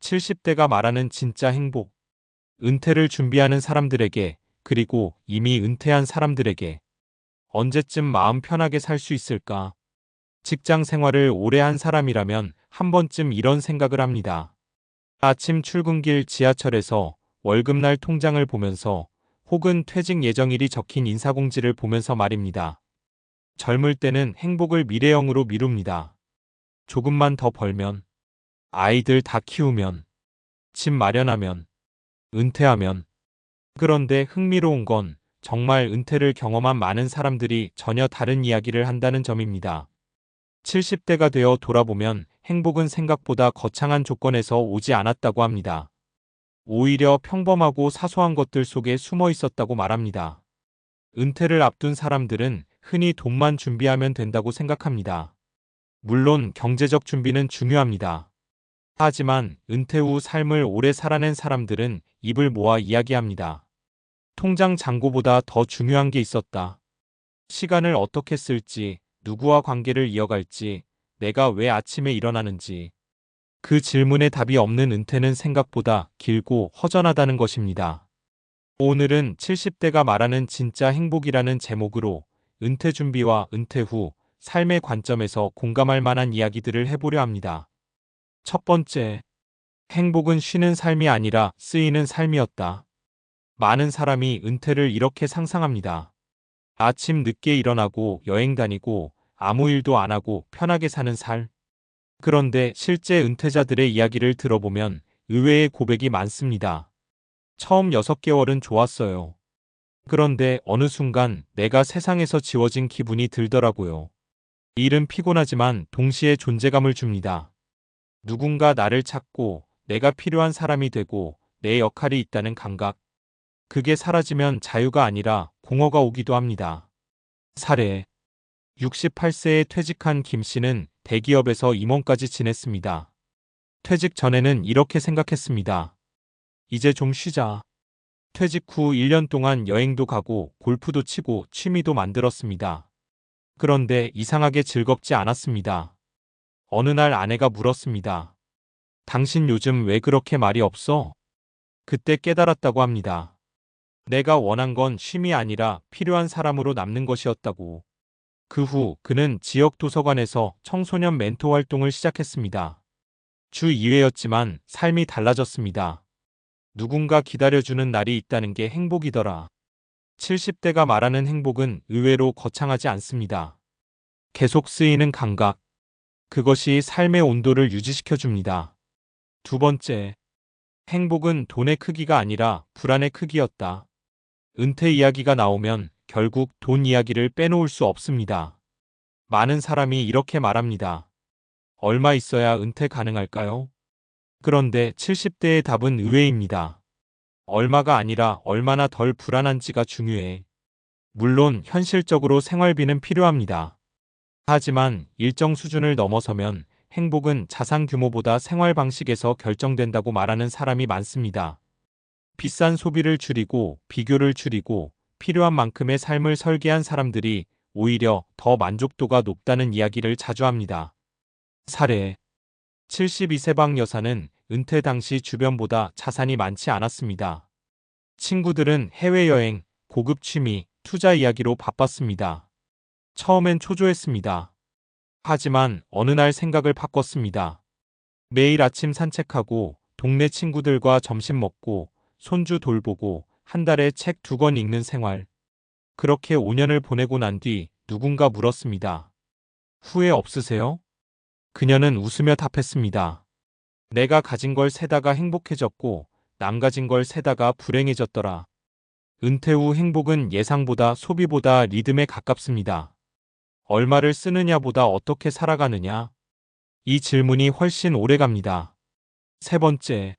70대가 말하는 진짜 행복. 은퇴를 준비하는 사람들에게, 그리고 이미 은퇴한 사람들에게 언제쯤 마음 편하게 살 수 있을까? 직장 생활을 오래 한 사람이라면 한 번쯤 이런 생각을 합니다. 아침 출근길 지하철에서 월급날 통장을 보면서 혹은 퇴직 예정일이 적힌 인사공지를 보면서 말입니다. 젊을 때는 행복을 미래형으로 미룹니다. 조금만 더 벌면, 아이들 다 키우면, 집 마련하면, 은퇴하면. 그런데 흥미로운 건 정말 은퇴를 경험한 많은 사람들이 전혀 다른 이야기를 한다는 점입니다. 70대가 되어 돌아보면 행복은 생각보다 거창한 조건에서 오지 않았다고 합니다. 오히려 평범하고 사소한 것들 속에 숨어 있었다고 말합니다. 은퇴를 앞둔 사람들은 흔히 돈만 준비하면 된다고 생각합니다. 물론 경제적 준비는 중요합니다. 하지만 은퇴 후 삶을 오래 살아낸 사람들은 입을 모아 이야기합니다. 통장 잔고보다 더 중요한 게 있었다. 시간을 어떻게 쓸지, 누구와 관계를 이어갈지, 내가 왜 아침에 일어나는지. 그 질문에 답이 없는 은퇴는 생각보다 길고 허전하다는 것입니다. 오늘은 70대가 말하는 진짜 행복이라는 제목으로 은퇴 준비와 은퇴 후 삶의 관점에서 공감할 만한 이야기들을 해보려 합니다. 첫 번째, 행복은 쉬는 삶이 아니라 쓰이는 삶이었다. 많은 사람이 은퇴를 이렇게 상상합니다. 아침 늦게 일어나고 여행 다니고 아무 일도 안 하고 편하게 사는 삶. 그런데 실제 은퇴자들의 이야기를 들어보면 의외의 고백이 많습니다. 처음 6개월은 좋았어요. 그런데 어느 순간 내가 세상에서 지워진 기분이 들더라고요. 일은 피곤하지만 동시에 존재감을 줍니다. 누군가 나를 찾고 내가 필요한 사람이 되고 내 역할이 있다는 감각. 그게 사라지면 자유가 아니라 공허가 오기도 합니다. 사례. 68세에 퇴직한 김 씨는 대기업에서 임원까지 지냈습니다. 퇴직 전에는 이렇게 생각했습니다. 이제 좀 쉬자. 퇴직 후 1년 동안 여행도 가고 골프도 치고 취미도 만들었습니다. 그런데 이상하게 즐겁지 않았습니다. 어느 날 아내가 물었습니다. 당신 요즘 왜 그렇게 말이 없어? 그때 깨달았다고 합니다. 내가 원한 건 쉼이 아니라 필요한 사람으로 남는 것이었다고. 그 후 그는 지역 도서관에서 청소년 멘토 활동을 시작했습니다. 주 2회였지만 삶이 달라졌습니다. 누군가 기다려주는 날이 있다는 게 행복이더라. 70대가 말하는 행복은 의외로 거창하지 않습니다. 계속 쓰이는 감각. 그것이 삶의 온도를 유지시켜줍니다. 두 번째, 행복은 돈의 크기가 아니라 불안의 크기였다. 은퇴 이야기가 나오면 결국 돈 이야기를 빼놓을 수 없습니다. 많은 사람이 이렇게 말합니다. 얼마 있어야 은퇴 가능할까요? 그런데 70대의 답은 의외입니다. 얼마가 아니라 얼마나 덜 불안한지가 중요해. 물론 현실적으로 생활비는 필요합니다. 하지만 일정 수준을 넘어서면 행복은 자산 규모보다 생활 방식에서 결정된다고 말하는 사람이 많습니다. 비싼 소비를 줄이고 비교를 줄이고 필요한 만큼의 삶을 설계한 사람들이 오히려 더 만족도가 높다는 이야기를 자주 합니다. 사례. 72세방 여사는 은퇴 당시 주변보다 자산이 많지 않았습니다. 친구들은 해외여행, 고급 취미, 투자 이야기로 바빴습니다. 처음엔 초조했습니다. 하지만 어느 날 생각을 바꿨습니다. 매일 아침 산책하고 동네 친구들과 점심 먹고 손주 돌보고 한 달에 책 2권 읽는 생활. 그렇게 5년을 보내고 난 뒤 누군가 물었습니다. 후회 없으세요? 그녀는 웃으며 답했습니다. 내가 가진 걸 세다가 행복해졌고 남 가진 걸 세다가 불행해졌더라. 은퇴 후 행복은 예상보다 소비보다 리듬에 가깝습니다. 얼마를 쓰느냐보다 어떻게 살아가느냐? 이 질문이 훨씬 오래 갑니다. 세 번째,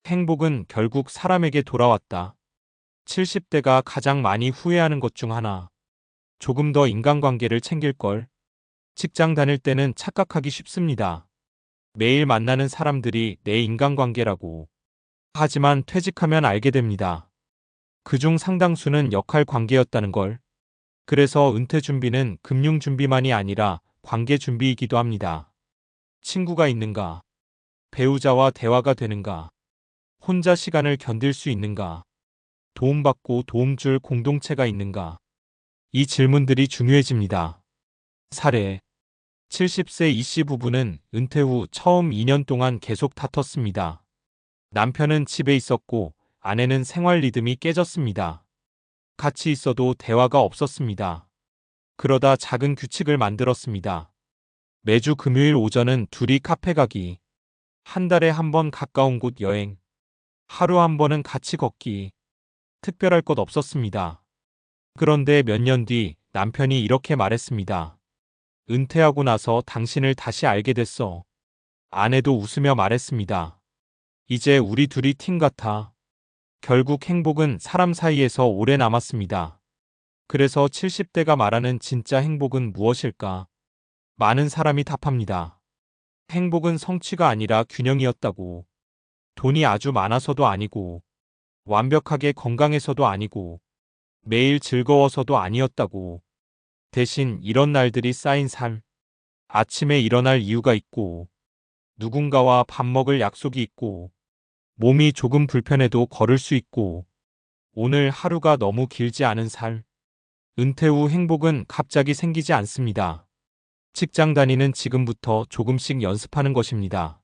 행복은 결국 사람에게 돌아왔다. 70대가 가장 많이 후회하는 것 중 하나. 조금 더 인간관계를 챙길걸. 직장 다닐 때는 착각하기 쉽습니다. 매일 만나는 사람들이 내 인간관계라고. 하지만 퇴직하면 알게 됩니다. 그중 상당수는 역할 관계였다는 걸. 그래서 은퇴 준비는 금융 준비만이 아니라 관계 준비이기도 합니다. 친구가 있는가? 배우자와 대화가 되는가? 혼자 시간을 견딜 수 있는가? 도움받고 도움 줄 공동체가 있는가? 이 질문들이 중요해집니다. 사례 70세 이씨 부부는 은퇴 후 처음 2년 동안 계속 다퉜습니다. 남편은 집에 있었고 아내는 생활 리듬이 깨졌습니다. 같이 있어도 대화가 없었습니다. 그러다 작은 규칙을 만들었습니다. 매주 금요일 오전은 둘이 카페 가기, 한 달에 한 번 가까운 곳 여행, 하루 한 번은 같이 걷기. 특별할 것 없었습니다. 그런데 몇 년 뒤 남편이 이렇게 말했습니다. 은퇴하고 나서 당신을 다시 알게 됐어. 아내도 웃으며 말했습니다. 이제 우리 둘이 팀 같아. 결국 행복은 사람 사이에서 오래 남았습니다. 그래서 70대가 말하는 진짜 행복은 무엇일까? 많은 사람이 답합니다. 행복은 성취가 아니라 균형이었다고. 돈이 아주 많아서도 아니고, 완벽하게 건강해서도 아니고, 매일 즐거워서도 아니었다고. 대신 이런 날들이 쌓인 삶. 아침에 일어날 이유가 있고, 누군가와 밥 먹을 약속이 있고, 몸이 조금 불편해도 걸을 수 있고, 오늘 하루가 너무 길지 않은 삶. 은퇴 후 행복은 갑자기 생기지 않습니다. 직장 다니는 지금부터 조금씩 연습하는 것입니다.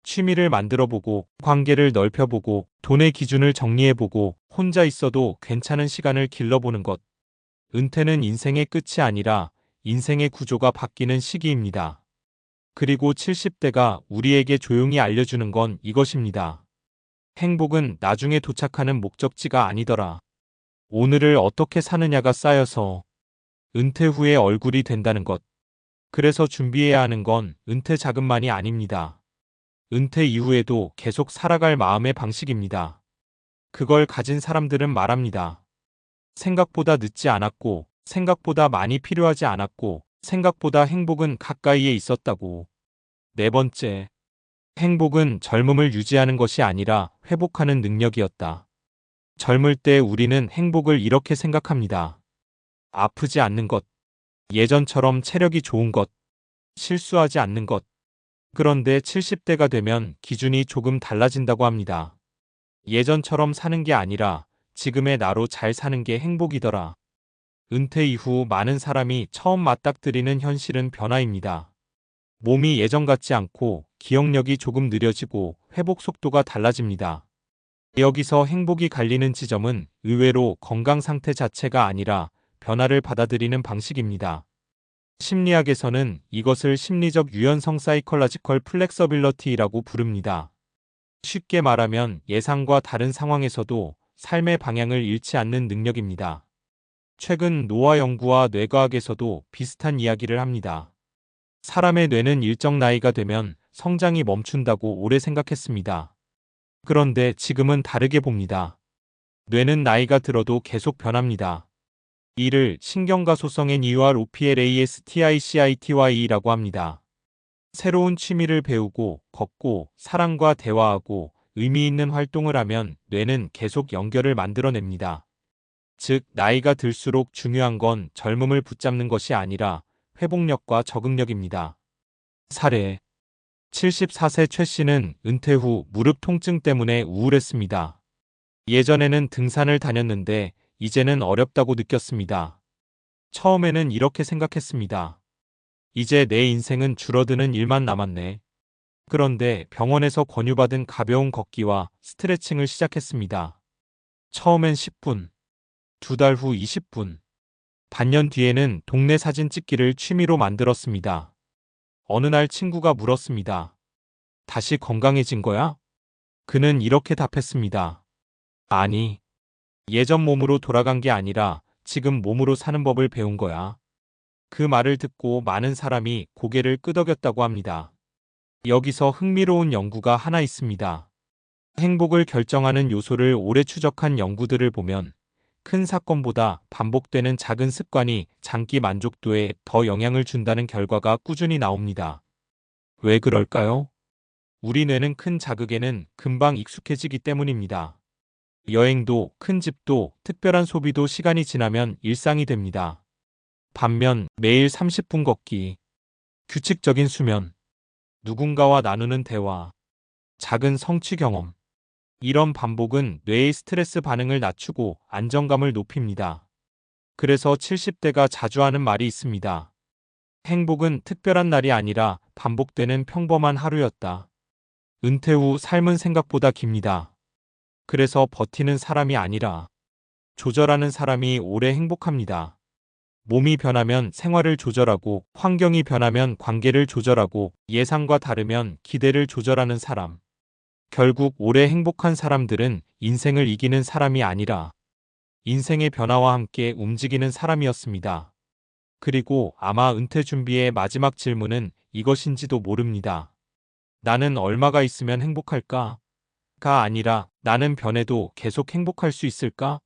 취미를 만들어보고, 관계를 넓혀보고, 돈의 기준을 정리해보고, 혼자 있어도 괜찮은 시간을 길러보는 것. 은퇴는 인생의 끝이 아니라 인생의 구조가 바뀌는 시기입니다. 그리고 70대가 우리에게 조용히 알려주는 건 이것입니다. 행복은 나중에 도착하는 목적지가 아니더라. 오늘을 어떻게 사느냐가 쌓여서 은퇴 후에 얼굴이 된다는 것. 그래서 준비해야 하는 건 은퇴 자금만이 아닙니다. 은퇴 이후에도 계속 살아갈 마음의 방식입니다. 그걸 가진 사람들은 말합니다. 생각보다 늦지 않았고, 생각보다 많이 필요하지 않았고, 생각보다 행복은 가까이에 있었다고. 네 번째, 행복은 젊음을 유지하는 것이 아니라 회복하는 능력이었다. 젊을 때 우리는 행복을 이렇게 생각합니다. 아프지 않는 것, 예전처럼 체력이 좋은 것, 실수하지 않는 것. 그런데 70대가 되면 기준이 조금 달라진다고 합니다. 예전처럼 사는 게 아니라 지금의 나로 잘 사는 게 행복이더라. 은퇴 이후 많은 사람이 처음 맞닥뜨리는 현실은 변화입니다. 몸이 예전 같지 않고 기억력이 조금 느려지고 회복 속도가 달라집니다. 여기서 행복이 갈리는 지점은 의외로 건강 상태 자체가 아니라 변화를 받아들이는 방식입니다. 심리학에서는 이것을 심리적 유연성 사이컬러지컬 플렉서빌러티라고 부릅니다. 쉽게 말하면 예상과 다른 상황에서도 삶의 방향을 잃지 않는 능력입니다. 최근 노화 연구와 뇌과학에서도 비슷한 이야기를 합니다. 사람의 뇌는 일정 나이가 되면 성장이 멈춘다고 오래 생각했습니다. 그런데 지금은 다르게 봅니다. 뇌는 나이가 들어도 계속 변합니다. 이를 신경가소성 NEUROPLASTICITY라고 합니다. 새로운 취미를 배우고, 걷고, 사람과 대화하고, 의미 있는 활동을 하면 뇌는 계속 연결을 만들어냅니다. 즉, 나이가 들수록 중요한 건 젊음을 붙잡는 것이 아니라 회복력과 적응력입니다. 사례 74세 최 씨는 은퇴 후 무릎 통증 때문에 우울했습니다. 예전에는 등산을 다녔는데 이제는 어렵다고 느꼈습니다. 처음에는 이렇게 생각했습니다. 이제 내 인생은 줄어드는 일만 남았네. 그런데 병원에서 권유받은 가벼운 걷기와 스트레칭을 시작했습니다. 처음엔 10분, 두 달 후 20분, 반년 뒤에는 동네 사진 찍기를 취미로 만들었습니다. 어느 날 친구가 물었습니다. 다시 건강해진 거야? 그는 이렇게 답했습니다. 아니, 예전 몸으로 돌아간 게 아니라 지금 몸으로 사는 법을 배운 거야. 그 말을 듣고 많은 사람이 고개를 끄덕였다고 합니다. 여기서 흥미로운 연구가 하나 있습니다. 행복을 결정하는 요소를 오래 추적한 연구들을 보면 큰 사건보다 반복되는 작은 습관이 장기 만족도에 더 영향을 준다는 결과가 꾸준히 나옵니다. 왜 그럴까요? 우리 뇌는 큰 자극에는 금방 익숙해지기 때문입니다. 여행도, 큰 집도, 특별한 소비도 시간이 지나면 일상이 됩니다. 반면 매일 30분 걷기, 규칙적인 수면, 누군가와 나누는 대화, 작은 성취 경험. 이런 반복은 뇌의 스트레스 반응을 낮추고 안정감을 높입니다. 그래서 70대가 자주 하는 말이 있습니다. 행복은 특별한 날이 아니라 반복되는 평범한 하루였다. 은퇴 후 삶은 생각보다 깁니다. 그래서 버티는 사람이 아니라 조절하는 사람이 오래 행복합니다. 몸이 변하면 생활을 조절하고, 환경이 변하면 관계를 조절하고, 예상과 다르면 기대를 조절하는 사람. 결국 오래 행복한 사람들은 인생을 이기는 사람이 아니라 인생의 변화와 함께 움직이는 사람이었습니다. 그리고 아마 은퇴 준비의 마지막 질문은 이것인지도 모릅니다. 나는 얼마가 있으면 행복할까? 가 아니라 나는 변해도 계속 행복할 수 있을까?